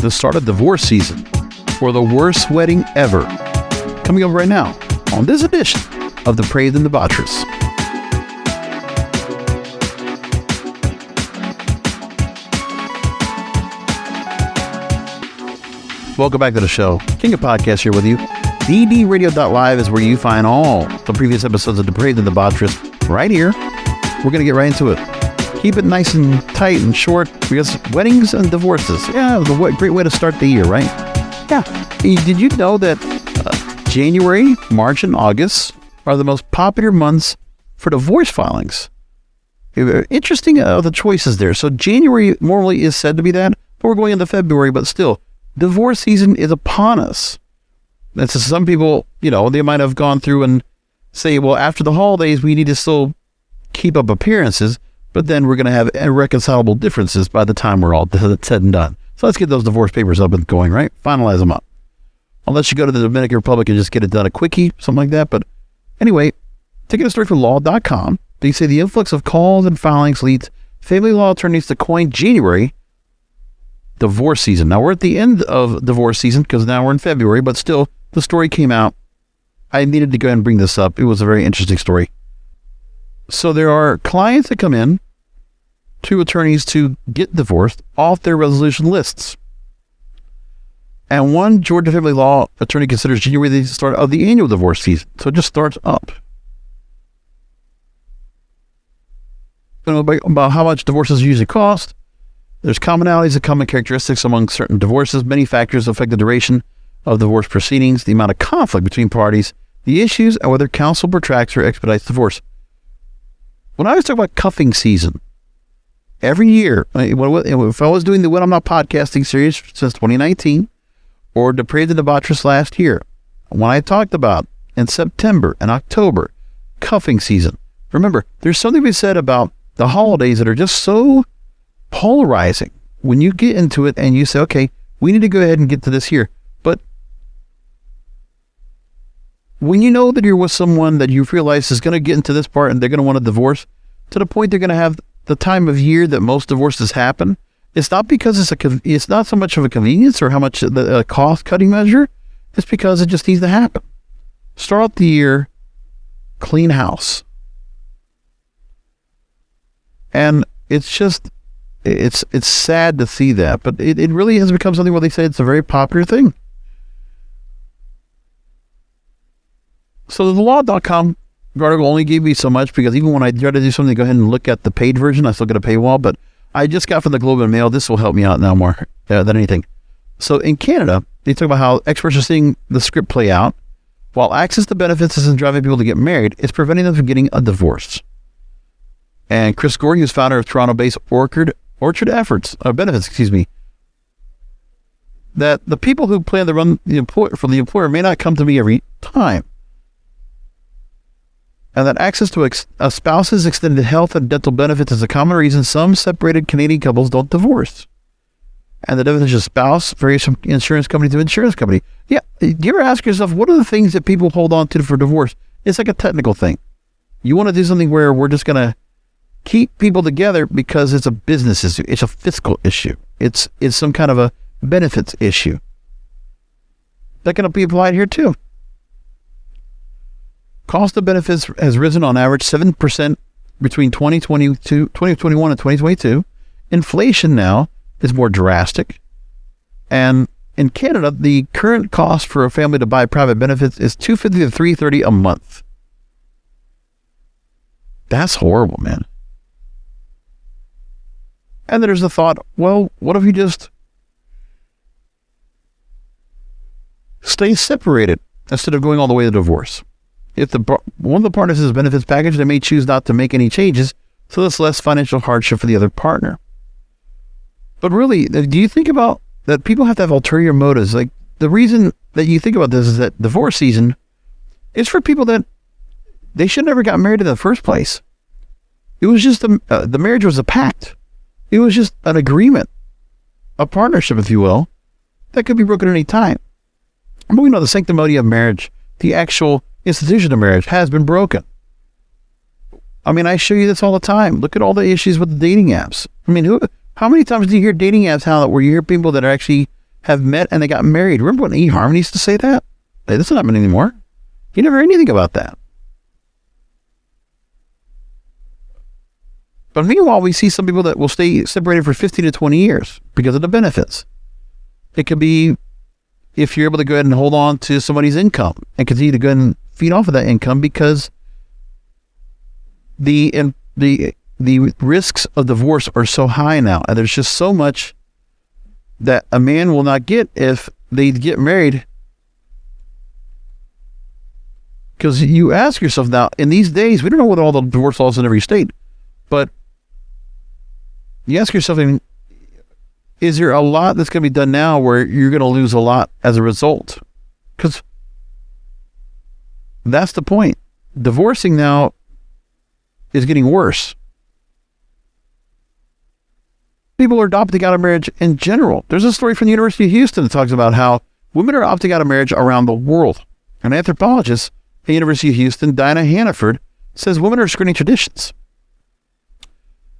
the start of divorce season for the worst wedding ever. Coming up right now on this edition of Depraved and Debaucherous. Welcome back to the show. King of Podcasts here with you. DDRadio.live is where you find all the previous episodes of Depraved and Debaucherous right here. We're going to get right into it. Keep it nice and tight and short because weddings and divorces, great way to start the year, right? Yeah. Did you know that January, March, and August are the most popular months for divorce filings? Interesting the choices there. So January normally is said to be that, but we're going into February, but still, divorce season is upon us. And so some people, they might have gone through and say, well, after the holidays, we need to still keep up appearances, but then we're going to have irreconcilable differences by the time we're all said and done. So let's get those divorce papers up and going, right? Finalize them up. Unless you go to the Dominican Republic and just get it done a quickie, something like that. But anyway, taking a story from law.com, they say the influx of calls and filings leads family law attorneys to coin January divorce season. Now we're at the end of divorce season because now we're in February, but still the story came out. I needed to go ahead and bring this up. It was a very interesting story. So there are clients that come in to attorneys to get divorced off their resolution lists. And one Georgia family law attorney considers January the start of the annual divorce season. So it just starts up. About how much divorces usually cost. There's commonalities and common characteristics among certain divorces. Many factors affect the duration of divorce proceedings, the amount of conflict between parties, the issues, and whether counsel protracts or expedites divorce. When I was talking about cuffing season, every year, if I was doing the When I'm Not Podcasting series since 2019, or Depraved and Debaucherous last year, when I talked about in September and October, cuffing season, remember, there's something to be said about the holidays that are just so polarizing. When you get into it and you say, okay, we need to go ahead and get to this here. But when you know that you're with someone that you realize is going to get into this part and they're going to want a divorce, to the point they're going to have the time of year that most divorces happen, it's not because it's not so much of a convenience or how much the cost-cutting measure. It's because it just needs to happen. Start out the year, clean house. And it's just, it's sad to see that, but it really has become something where they say it's a very popular thing. So the law.com article only gave me so much because even when I try to do something, go ahead and look at the paid version, I still get a paywall, but I just got from the Globe and Mail. This will help me out now more than anything. So in Canada, they talk about how experts are seeing the script play out. While access to benefits isn't driving people to get married, it's preventing them from getting a divorce. And Chris Gorey, who's founder of Toronto-based Orchard Benefits, that the people who plan to run for the employer may not come to me every time. And that access to a spouse's extended health and dental benefits is a common reason some separated Canadian couples don't divorce. And the definition of spouse varies from insurance company to insurance company. Yeah, do you ever ask yourself, what are the things that people hold on to for divorce? It's like a technical thing. You want to do something where we're just going to keep people together because it's a business issue. It's a fiscal issue. It's some kind of a benefits issue. That can be applied here too. Cost of benefits has risen on average 7% between 2021 and 2022. Inflation now is more drastic. And in Canada, the current cost for a family to buy private benefits is $250 to $330 a month. That's horrible, man. And then there's the thought, well, what if you just stay separated instead of going all the way to divorce? If one of the partners has a benefits package, they may choose not to make any changes, so there's less financial hardship for the other partner. But really, do you think about that people have to have ulterior motives? Like, the reason that you think about this is that divorce season is for people that they should never got married in the first place. It was just the marriage was a pact. It was just an agreement, a partnership, if you will, that could be broken at any time. But we know the sanctimony of marriage, the actual institution of marriage, has been broken. I mean, I show you this all the time. Look at all the issues with the dating apps. I mean, how many times do you hear dating apps where you hear people that actually have met and they got married. Remember when eHarmony used to say that? Hey, this is not happening anymore. You never heard anything about that. But meanwhile, we see some people that will stay separated for 15 to 20 years because of the benefits. It could be if you're able to go ahead and hold on to somebody's income and continue to go ahead and feed off of that income, because the risks of divorce are so high now, and there's just so much that a man will not get if they get married. Because you ask yourself now, in these days, we don't know what all the divorce laws in every state, but you ask yourself, is there a lot that's going to be done now where you're going to lose a lot as a result? Because that's the point. Divorcing now is getting worse. People are opting out of marriage in general. There's a story from the University of Houston that talks about how women are opting out of marriage around the world. An anthropologist at the University of Houston, Diana Hannaford, says women are skirting traditions.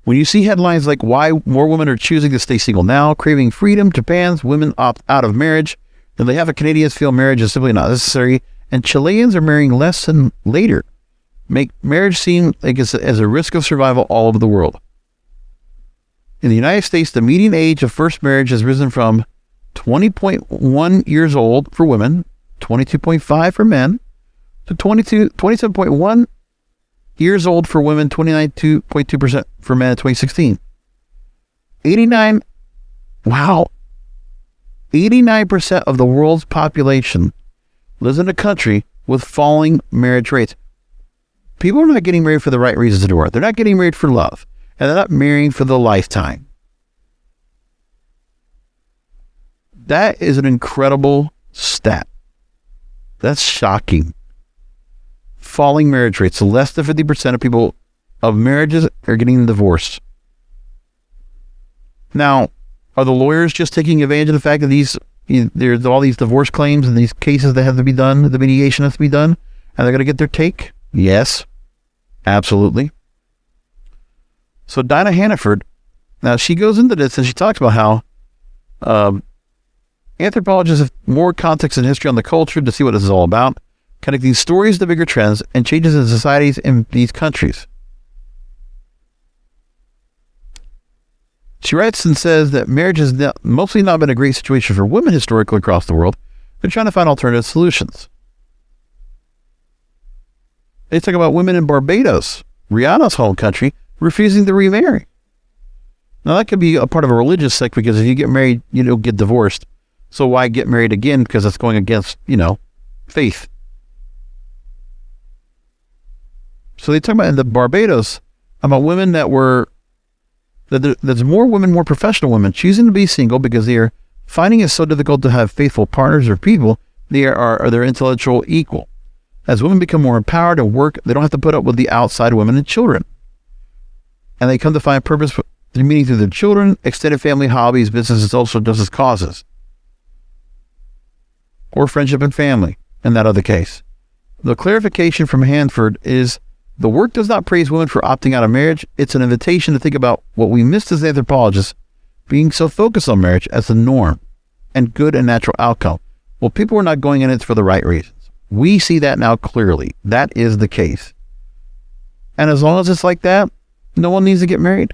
When you see headlines like why more women are choosing to stay single now, craving freedom, Japan's women opt out of marriage, then they have a Canadians feel marriage is simply not necessary, and Chileans are marrying less and later, make marriage seem like it's as a risk of survival all over the world. In the United States, the median age of first marriage has risen from 20.1 years old for women, 22.5 for men, to 27.1 years old for women, 29.2% for men in 2016. 89% of the world's population lives in a country with falling marriage rates. People are not getting married for the right reasons anymore. They're not getting married for love, and they're not marrying for the lifetime. That is an incredible stat. That's shocking. Falling marriage rates. So less than 50% of people of marriages are getting divorced. Now, are the lawyers just taking advantage of the fact that there's all these divorce claims and these cases that have to be done, the mediation has to be done, and they're going to get their take? Yes, absolutely. So Dinah Hannaford, now she goes into this and she talks about how anthropologists have more context and history on the culture to see what this is all about, connecting stories to bigger trends and changes in societies in these countries. She writes and says that marriage has mostly not been a great situation for women historically across the world. They're trying to find alternative solutions. They talk about women in Barbados, Rihanna's home country, refusing to remarry. Now that could be a part of a religious sect, because if you get married, you don't get divorced. So why get married again? Because that's going against, faith. So they talk about in the Barbados about women there's more women, more professional women choosing to be single because they are finding it so difficult to have faithful partners or people. They are their intellectual equal. As women become more empowered and work, they don't have to put up with the outside women and children. And they come to find purpose through meaning through their children, extended family, hobbies, businesses, social justice causes, or friendship and family in that other case. The clarification from Hanford is the work does not praise women for opting out of marriage. It's an invitation to think about what we missed as anthropologists, being so focused on marriage as the norm and good and natural outcome. Well, people were not going in it for the right reasons. We see that now clearly. That is the case. And as long as it's like that, no one needs to get married.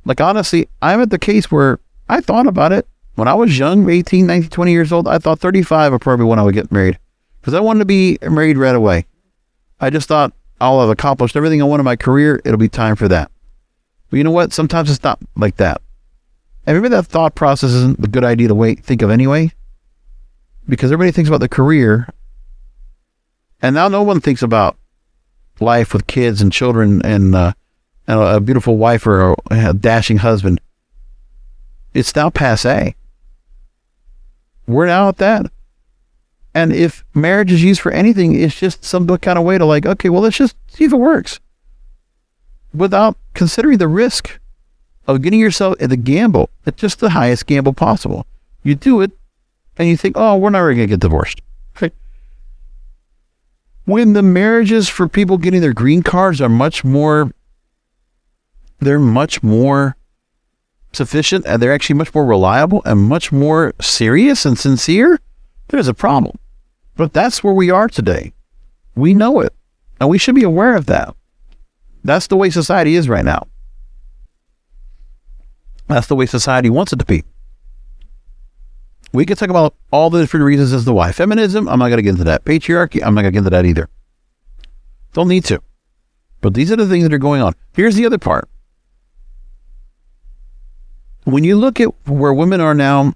Like, honestly, I'm at the case where I thought about it. When I was young, 18, 19, 20 years old, I thought 35 was probably when I would get married, because I wanted to be married right away. I just thought, I'll have accomplished everything I want in my career. It'll be time for that. But you know what? Sometimes it's not like that. And maybe that thought process isn't a good idea to think of anyway, because everybody thinks about the career, and now no one thinks about life with kids and children and a beautiful wife or a dashing husband. It's now passé. We're now at that. And if marriage is used for anything, it's just some kind of way to okay, well, let's just see if it works, without considering the risk of getting yourself at the gamble, at just the highest gamble possible. You do it and you think, oh, we're never going to get divorced. Okay. When the marriages for people getting their green cards are much more sufficient and they're actually much more reliable and much more serious and sincere, there's a problem. But that's where we are today. We know it. And we should be aware of that. That's the way society is right now. That's the way society wants it to be. We can talk about all the different reasons as to why. Feminism, I'm not going to get into that. Patriarchy, I'm not going to get into that either. Don't need to. But these are the things that are going on. Here's the other part. When you look at where women are now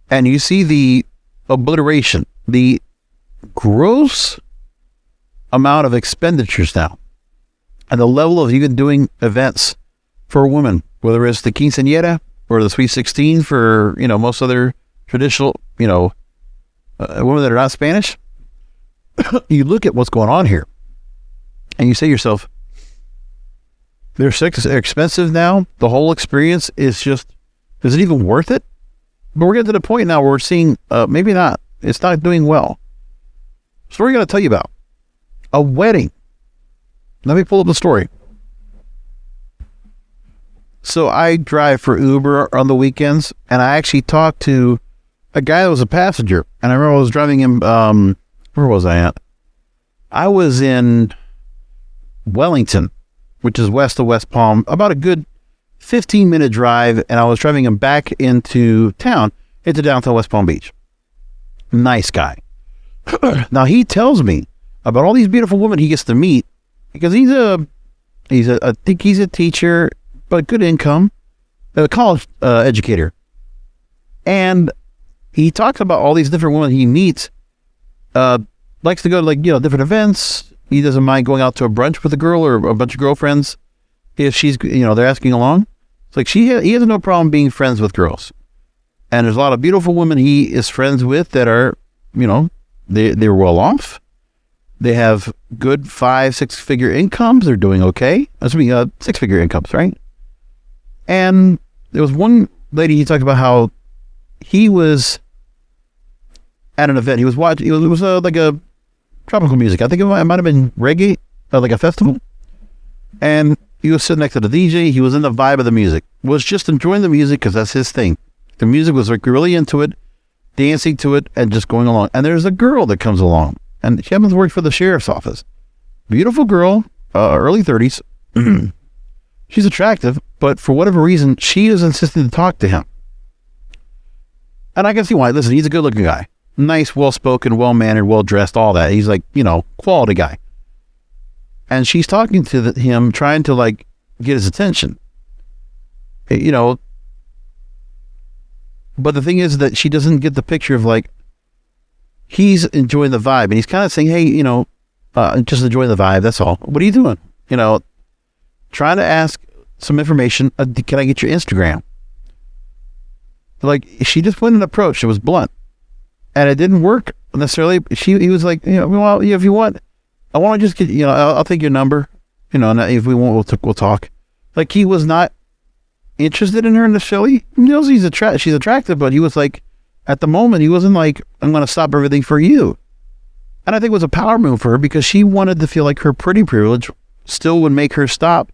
and you see the obliteration, the gross amount of expenditures now, and the level of even doing events for women, whether it's the quinceañera or the Sweet 16 for, most other traditional, women that are not Spanish, you look at what's going on here and you say to yourself, they're expensive now. The whole experience is just, is it even worth it? But we're getting to the point now where we're seeing, maybe not, it's not doing well. So we're going to tell you about a wedding. Let me pull up the story. So I drive for Uber on the weekends, and I actually talked to a guy that was a passenger. And I remember I was driving him, where was I at? I was in Wellington, which is west of West Palm, about a good 15-minute drive, and I was driving him back into town, into downtown West Palm Beach. Nice guy. Now he tells me about all these beautiful women he gets to meet, because I think he's a teacher, but good income, a college educator. And he talks about all these different women he meets, likes to go to different events. He doesn't mind going out to a brunch with a girl or a bunch of girlfriends if she's, they're asking along. It's like he has no problem being friends with girls. And there's a lot of beautiful women he is friends with that are, they're well off. They have good 5-6-figure incomes. They're doing okay. That's 6-figure incomes, right? And there was one lady, he talked about how he was at an event. He was watching, it was like a tropical music. I think it might have been reggae, like a festival. And he was sitting next to the DJ. He was in the vibe of the music, was just enjoying the music because that's his thing. The music was like really into it, dancing to it, and just going along. And there's a girl that comes along, and she happens to work for the sheriff's office. Beautiful girl, early 30s. She's attractive, but for whatever reason, she is insisting to talk to him. And I can see why. Listen, he's a good-looking guy. Nice, well-spoken, well-mannered, well-dressed, all that. He's like, quality guy. And she's talking to him, trying to get his attention. But the thing is that she doesn't get the picture of he's enjoying the vibe. And he's kind of saying, hey, just enjoy the vibe. That's all. What are you doing? Trying to ask some information. Can I get your Instagram? She just went and approached. It was blunt. And it didn't work necessarily. He was like, well, if you want, I want to just get, I'll take your number, and if we want, we'll talk. He was not interested in her initially. He knows she's attractive, but he was at the moment, he wasn't I'm going to stop everything for you. And I think it was a power move for her because she wanted to feel like her pretty privilege still would make her stop.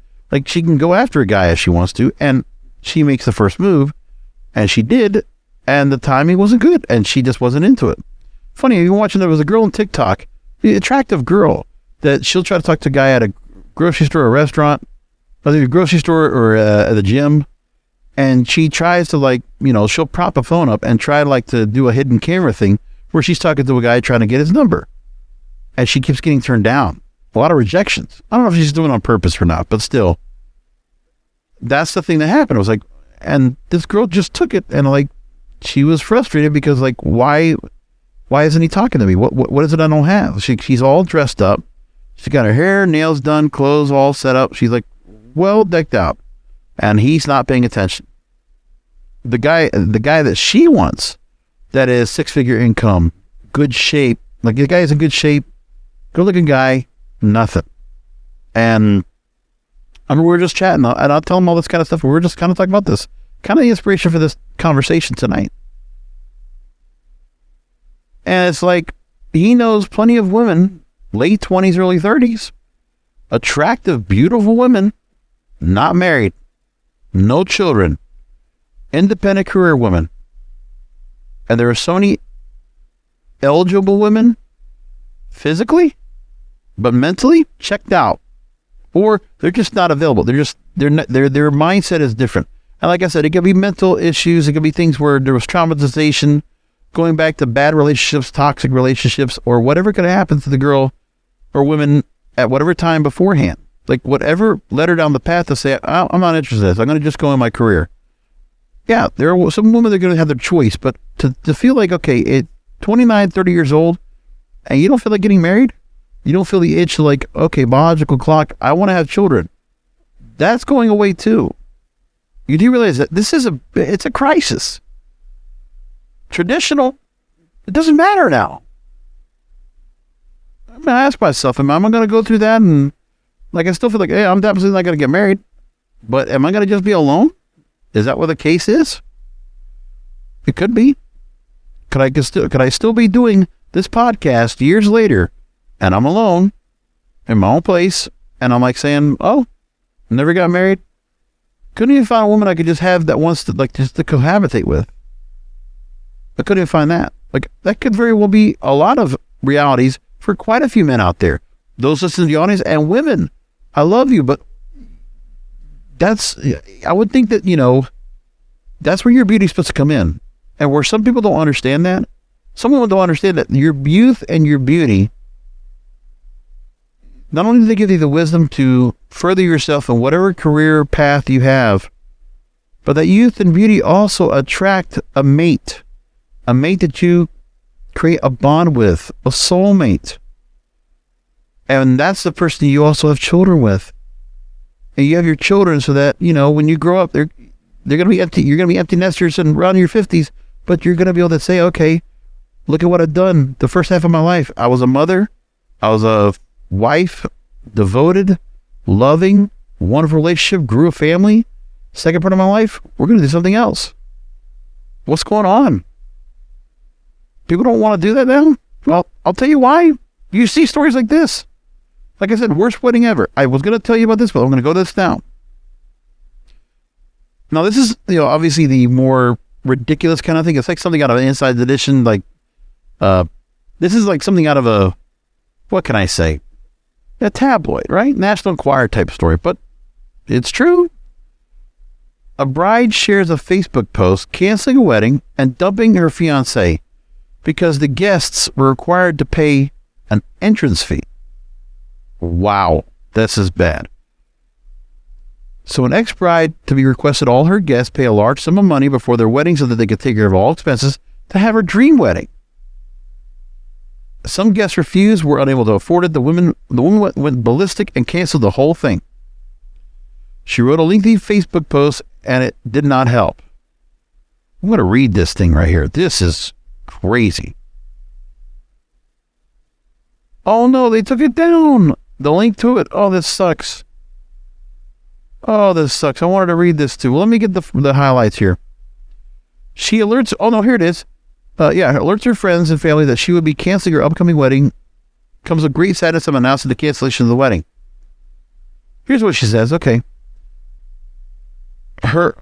She can go after a guy if she wants to, and she makes the first move, and she did, and the timing wasn't good, and she just wasn't into it. Funny, you were watching, there was a girl on TikTok, the attractive girl, that she'll try to talk to a guy at a grocery store or restaurant, either a grocery store or at the gym, and she tries to she'll prop a phone up and try to do a hidden camera thing where she's talking to a guy trying to get his number, and she keeps getting turned down. A lot of rejections. I don't know if she's doing it on purpose or not, but still, that's the thing that happened. It was and this girl just took it, and she was frustrated because why isn't he talking to me? What is it I don't have? She's all dressed up. She got her hair, nails done, clothes all set up. She's well decked out, and he's not paying attention. The guy that she wants, that is 6-figure income, good shape. The guy is in good shape, good looking guy, nothing. And I mean, we were just chatting, and I'll tell him all this kind of stuff. We were just kind of talking about this, kind of the inspiration for this conversation tonight. And it's he knows plenty of women, late 20s, early 30s, attractive, beautiful women, not married, no children, independent career women, and there are so many eligible women physically, but mentally checked out, or they're just not available. Their mindset is different. And like I said, it could be mental issues. It could be things where there was traumatization, going back to bad relationships, toxic relationships, or whatever could happen to the girl or women at whatever time beforehand. Like whatever led her down the path to say, I'm not interested in this. I'm going to just go in my career. Yeah, there are some women that are going to have their choice, but to feel like, okay, 29, 30 years old, and you don't feel like getting married, you don't feel the itch like, okay, biological clock, I want to have children. That's going away too. You do realize that it's a crisis. Traditional, it doesn't matter now. I'm going to ask myself, am I going to go through that? And like, I still feel like, hey, I'm definitely not going to get married, but am I going to just be alone? Is that what the case is? It could be. Could I still be doing this podcast years later, and I'm alone in my own place, and I'm like saying, oh, never got married? Couldn't even find a woman I could just have that wants to, like, just to cohabitate with. I couldn't even find that. Like, that could very well be a lot of realities for quite a few men out there. Those listening to the audience and women, I love you, but I would think that, that's where your beauty's supposed to come in. And where some people don't understand that, some women don't understand that your youth and your beauty, not only do they give you the wisdom to further yourself in whatever career path you have, but that youth and beauty also attract a mate that you create a bond with, a soulmate. And that's the person you also have children with. And you have your children so that, when you grow up, they're going to be empty. You're going to be empty nesters and around your 50s, but you're going to be able to say, okay, look at what I've done the first half of my life. I was a mother. I was a wife, devoted, loving, wonderful relationship, grew a family. Second part of my life, we're going to do something else. What's going on? People don't want to do that now? Well, I'll tell you why. You see stories like this. Like I said, worst wedding ever. I was going to tell you about this, but I'm going to go this now. Now, this is, obviously the more ridiculous kind of thing. It's like something out of an Inside Edition. Like, this is like something out of what can I say? A tabloid, right? National Enquirer type story, but it's true. A bride shares a Facebook post canceling a wedding and dumping her fiancé because the guests were required to pay an entrance fee. Wow, this is bad. So an ex-bride to be requested all her guests pay a large sum of money before their wedding so that they could take care of all expenses to have her dream wedding. Some guests refused, were unable to afford it. The woman went ballistic and canceled the whole thing. She wrote a lengthy Facebook post and it did not help. I'm going to read this thing right here. This is crazy. Oh no, they took it down. The link to it. Oh, this sucks. Oh, this sucks. I wanted to read this too. Well, let me get the highlights here. She alerts, oh no, here it is. Alerts her friends and family that she would be canceling her upcoming wedding. Comes with great sadness of announcing the cancellation of the wedding. Here's what she says. Okay. Her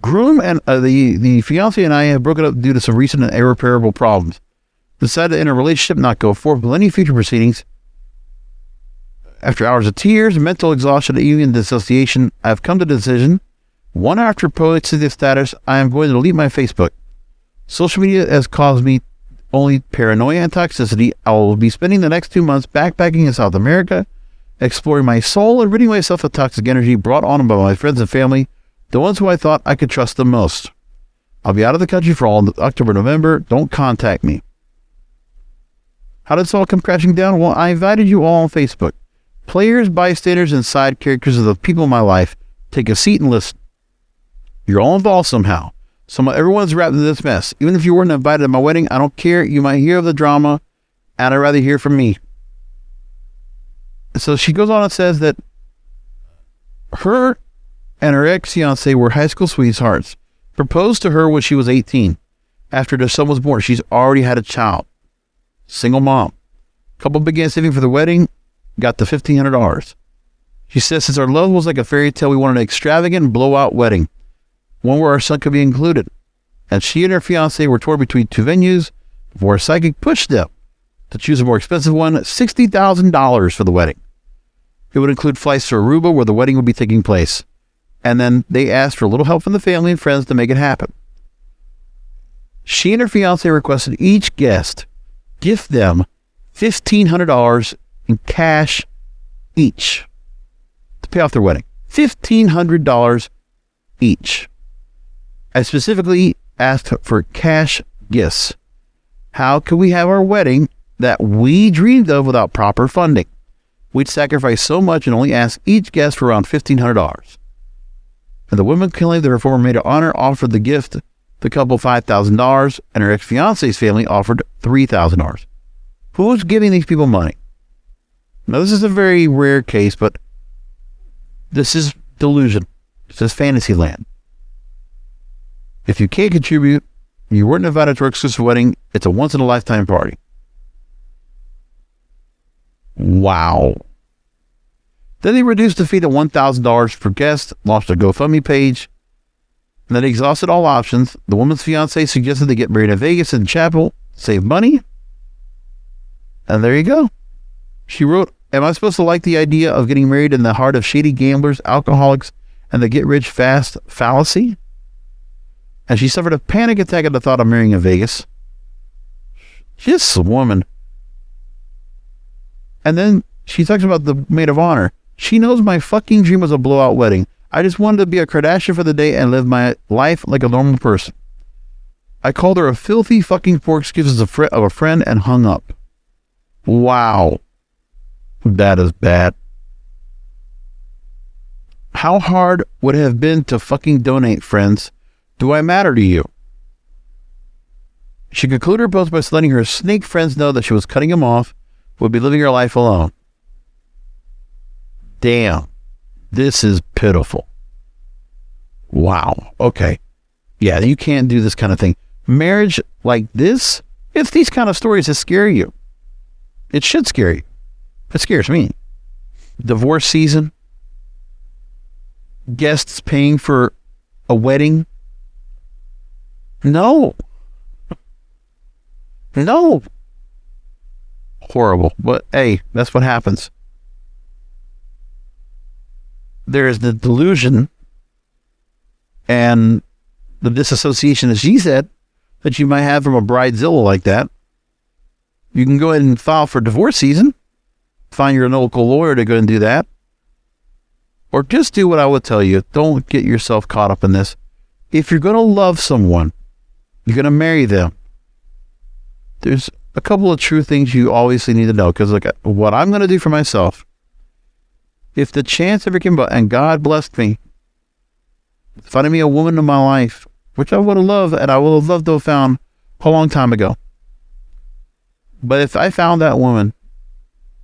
groom and the fiance and I have broken up due to some recent and irreparable problems. Decided to end a relationship, not go forward with any future proceedings. After hours of tears, mental exhaustion, and even dissociation, I have come to the decision, one after posting this status, I am going to delete my Facebook. Social media has caused me only paranoia and toxicity. I will be spending the next 2 months backpacking in South America, exploring my soul and ridding myself of toxic energy brought on by my friends and family, the ones who I thought I could trust the most. I'll be out of the country for all October, November. Don't contact me. How did this all come crashing down? Well, I invited you all on Facebook. Players, bystanders, and side characters of the people in my life, take a seat and listen. You're all involved somehow. Everyone's wrapped in this mess. Even if you weren't invited to my wedding, I don't care. You might hear of the drama, and I'd rather hear from me. So she goes on and says that her and her ex-fiancé were high school sweethearts. Proposed to her when she was 18. After their son was born, she's already had a child. Single mom. Couple began saving for the wedding, got the $1,500. She says, since our love was like a fairy tale, we wanted an extravagant blowout wedding. one where our son could be included. And she and her fiance were torn between two venues before a psychic pushed them to choose a more expensive one, $60,000 for the wedding. It would include flights to Aruba, where the wedding would be taking place. And then they asked for a little help from the family and friends to make it happen. She and her fiance requested each guest gift them $1,500 in cash each to pay off their wedding. $1,500 each. I specifically asked for cash gifts. How could we have our wedding that we dreamed of without proper funding? We'd sacrifice so much and only ask each guest for around $1,500. And the woman claimed that her former maid of honor offered the gift, the couple $5,000, and her ex-fiance's family offered $3,000. Who's giving these people money? Now, this is a very rare case, but this is delusion. This is fantasy land. If you can't contribute, you weren't invited to our exclusive wedding, it's a once-in-a-lifetime party. Wow. Then they reduced the fee to $1,000 per guest, launched a GoFundMe page, and then exhausted all options. The woman's fiance suggested they get married in Vegas in chapel, save money, and there you go. She wrote, "Am I supposed to like the idea of getting married in the heart of shady gamblers, alcoholics, and the get-rich-fast fallacy?" And she suffered a panic attack at the thought of marrying in Vegas. Just a woman. And then she talks about the maid of honor. She knows my fucking dream was a blowout wedding. I just wanted to be a Kardashian for the day and live my life like a normal person. I called her a filthy fucking poor excuse of a friend and hung up. Wow. That is bad. How hard would it have been to fucking donate, friends? Do I matter to you? She concluded her post by letting her snake friends know that she was cutting them off, would be living her life alone. Damn. This is pitiful. Wow. Okay. Yeah, you can't do this kind of thing. Marriage like this, it's these kind of stories that scare you. It should scare you. It scares me. Divorce season. Guests paying for a wedding. No. No. Horrible. But hey, that's what happens. There is the delusion and the disassociation, as she said, that you might have from a bridezilla like that. You can go ahead and file for divorce season. Find your local lawyer to go and do that. Or just do what I would tell you. Don't get yourself caught up in this. If you're going to love someone, you're going to marry them. There's a couple of true things you obviously need to know. Because like what I'm going to do for myself, if the chance ever came about, and God blessed me, finding me a woman in my life, which I would have loved, and I would have loved to have found a long time ago. But if I found that woman,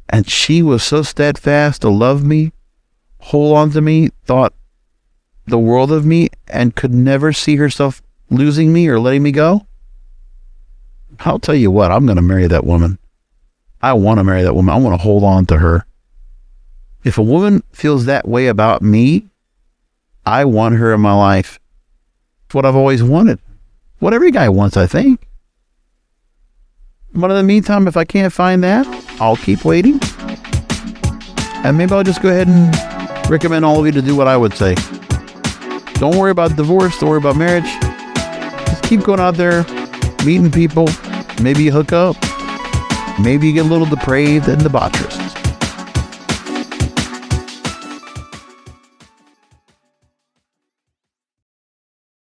and she was so steadfast to love me, hold on to me, thought the world of me, and could never see herself losing me or letting me go, I'll tell you what, I'm going to marry that woman. I want to marry that woman. I want to hold on to her. If a woman feels that way about me, I want her in my life. It's what I've always wanted. What every guy wants, I think. But in the meantime, if I can't find that, I'll keep waiting. And maybe I'll just go ahead and recommend all of you to do what I would say. Don't worry about divorce. Don't worry about marriage. Just keep going out there, meeting people. Maybe you hook up. Maybe you get a little depraved and debaucherous.